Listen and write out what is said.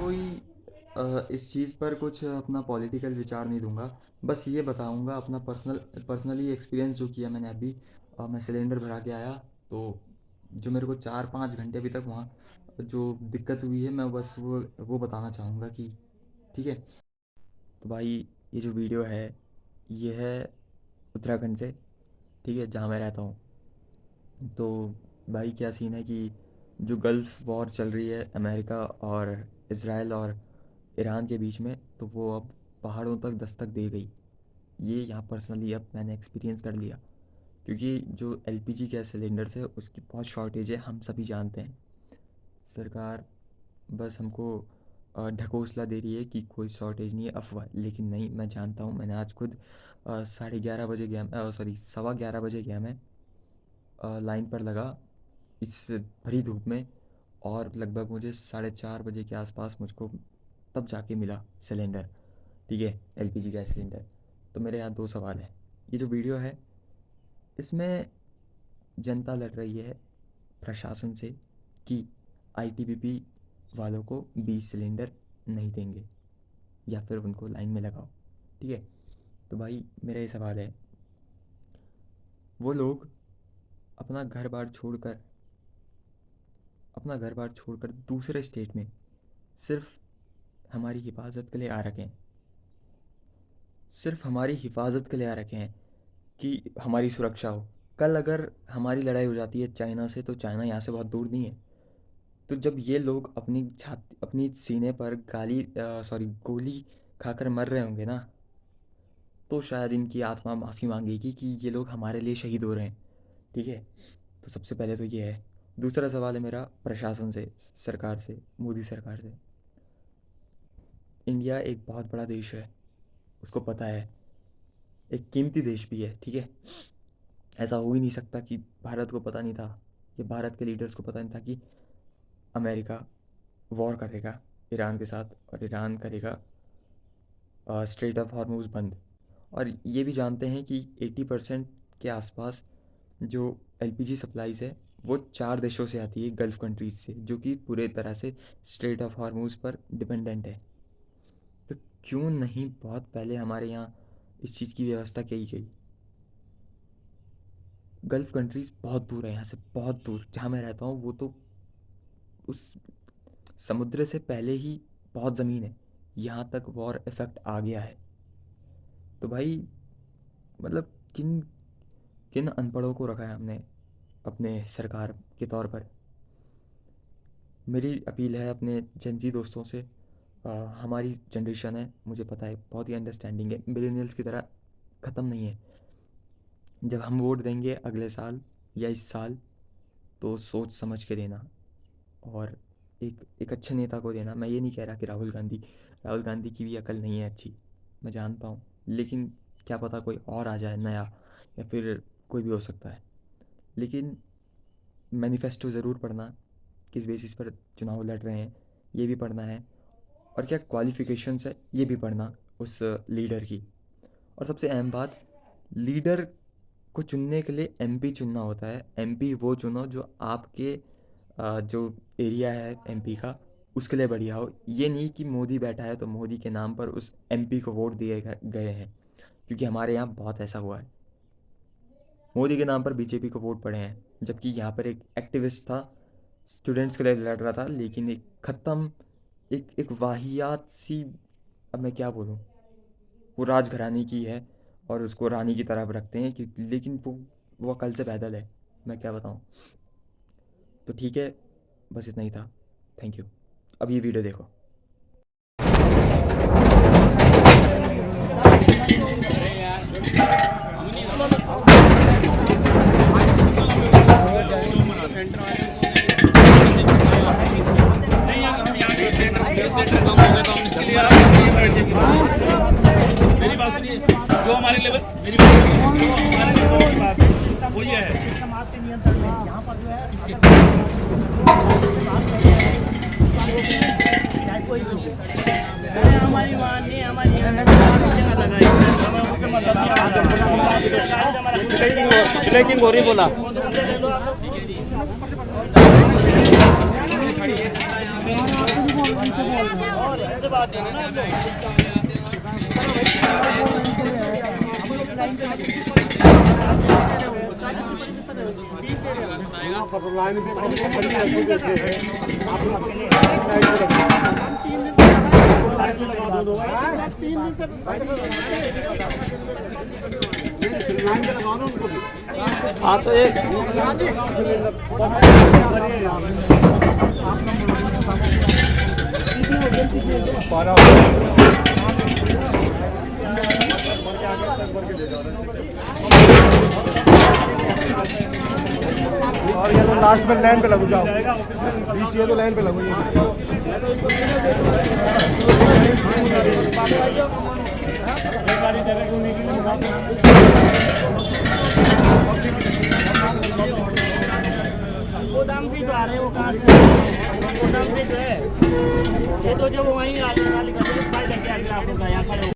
कोई इस चीज़ पर कुछ अपना पॉलिटिकल विचार नहीं दूंगा। बस ये बताऊंगा अपना पर्सनली एक्सपीरियंस जो किया मैंने अभी। मैं सिलेंडर भरा के आया, तो जो मेरे को 4-5 घंटे अभी तक वहाँ जो दिक्कत हुई है, मैं बस वो बताना चाहूँगा कि ठीक है। तो भाई, ये जो वीडियो है ये है उत्तराखंड से, ठीक है, जहाँ मैं रहता हूँ। तो भाई क्या सीन है कि जो गल्फ़ वॉर चल रही है अमेरिका और इसराइल और ईरान के बीच में, तो वो अब पहाड़ों तक दस्तक दे गई। ये यहाँ पर्सनली अब मैंने एक्सपीरियंस कर लिया, क्योंकि जो एलपीजी गैस सिलेंडर्स है उसकी बहुत शॉर्टेज है, हम सभी जानते हैं। सरकार बस हमको ढकोसला दे रही है कि कोई शॉर्टेज नहीं है, अफवाह। लेकिन नहीं, मैं जानता हूँ, मैंने आज खुद 11:30 बजे गया, सॉरी 11:15 बजे गया मैं, लाइन पर लगा इस भरी धूप में, और लगभग मुझे 4:30 बजे के आसपास मुझको तब जाके मिला सिलेंडर, ठीक है, एलपीजी गैस सिलेंडर। तो मेरे यहाँ दो सवाल हैं। ये जो वीडियो है इसमें जनता लड़ रही है प्रशासन से कि आईटीबीपी वालों को 20 सिलेंडर नहीं देंगे या फिर उनको लाइन में लगाओ, ठीक है। तो भाई मेरा ये सवाल है, वो लोग अपना घर बार छोड़कर दूसरे स्टेट में सिर्फ हमारी हिफाजत के लिए आ रखे हैं, सिर्फ हमारी हिफाजत के लिए आ रखे हैं कि हमारी सुरक्षा हो। कल अगर हमारी लड़ाई हो जाती है चाइना से, तो चाइना यहाँ से बहुत दूर नहीं है। तो जब ये लोग अपनी सीने पर गोली खाकर मर रहे होंगे ना, तो शायद इनकी आत्मा माफ़ी मांगेगी कि ये लोग हमारे लिए शहीद हो रहे हैं, ठीक है। तो सबसे पहले तो ये है। दूसरा सवाल है मेरा प्रशासन से, सरकार से, मोदी सरकार से। इंडिया एक बहुत बड़ा देश है, उसको पता है, एक कीमती देश भी है, ठीक है। ऐसा हो ही नहीं सकता कि भारत को पता नहीं था, कि भारत के लीडर्स को पता नहीं था कि अमेरिका वॉर करेगा ईरान के साथ, और ईरान करेगा स्ट्रेट ऑफ हॉर्मूज़ बंद। और ये भी जानते हैं कि 80% के आसपास जो एलपीजी सप्लाईज़ है वो 4 देशों से आती है, गल्फ़ कंट्रीज़ से, जो कि पूरे तरह से स्ट्रेट ऑफ हॉर्मूज़ पर डिपेंडेंट है। तो क्यों नहीं बहुत पहले हमारे यहाँ इस चीज़ की व्यवस्था की गई। गल्फ़ कंट्रीज़ बहुत दूर है यहाँ से, बहुत दूर। जहाँ मैं रहता हूँ वो तो उस समुद्र से पहले ही बहुत ज़मीन है, यहाँ तक वॉर इफ़ेक्ट आ गया है। तो भाई मतलब किन किन अनपढ़ों को रखा है हमने अपने सरकार के तौर पर। मेरी अपील है अपने जेनजी दोस्तों से, हमारी जनरेशन है, मुझे पता है, बहुत ही अंडरस्टैंडिंग है, मिलेनियल्स की तरह ख़त्म नहीं है। जब हम वोट देंगे अगले साल या इस साल, तो सोच समझ के देना, और एक एक अच्छे नेता को देना। मैं ये नहीं कह रहा कि राहुल गांधी की भी अकल नहीं है अच्छी, मैं जानता हूँ, लेकिन क्या पता कोई और आ जाए नया, या फिर कोई भी हो सकता है। लेकिन मैनिफेस्टो ज़रूर पढ़ना, किस बेसिस पर चुनाव लड़ रहे हैं ये भी पढ़ना है, और क्या क्वालिफ़िकेशंस है ये भी पढ़ना उस लीडर की। और सबसे अहम बात, लीडर को चुनने के लिए एमपी चुनना होता है। एमपी वो चुनो जो आपके जो एरिया है एमपी का, उसके लिए बढ़िया हो। ये नहीं कि मोदी बैठा है तो मोदी के नाम पर उस एमपी को वोट दिए गए हैं, क्योंकि हमारे यहाँ बहुत ऐसा हुआ है, मोदी के नाम पर बीजेपी को वोट पड़े हैं। जबकि यहाँ पर एक एक्टिविस्ट था, स्टूडेंट्स के लिए लड़ रहा था, लेकिन एक ख़त्म, एक वाहियात सी, अब मैं क्या बोलूँ, वो राजघराने की है, और उसको रानी की तरह रखते हैं कि, लेकिन वो कल से पैदल है, मैं क्या बताऊँ। तो ठीक है, बस इतना ही था। Thank you. अब ये वीडियो देखो। मेरी बात सुनिए, जो हमारे लेवल मेरी बात सुनिए, जो हमारे लेवल की बात है वो ये है, समाज के नियंत्रण में यहाँ पर जो है इसके कोई हमारी माननीय हमारी ब्रेकिंग हो रही बोला से बात है ना हाँ तो एक और ये तो लास्ट में लाइन पे लगो जाओ बीच ये तो लाइन पे लगो गोदाम भी तो आ रहे हो कहाँ से गोदाम भी जो है ये तो जो वहीं आगे वाली का भाई लगे आगे आप लोग यहाँ खड़े हो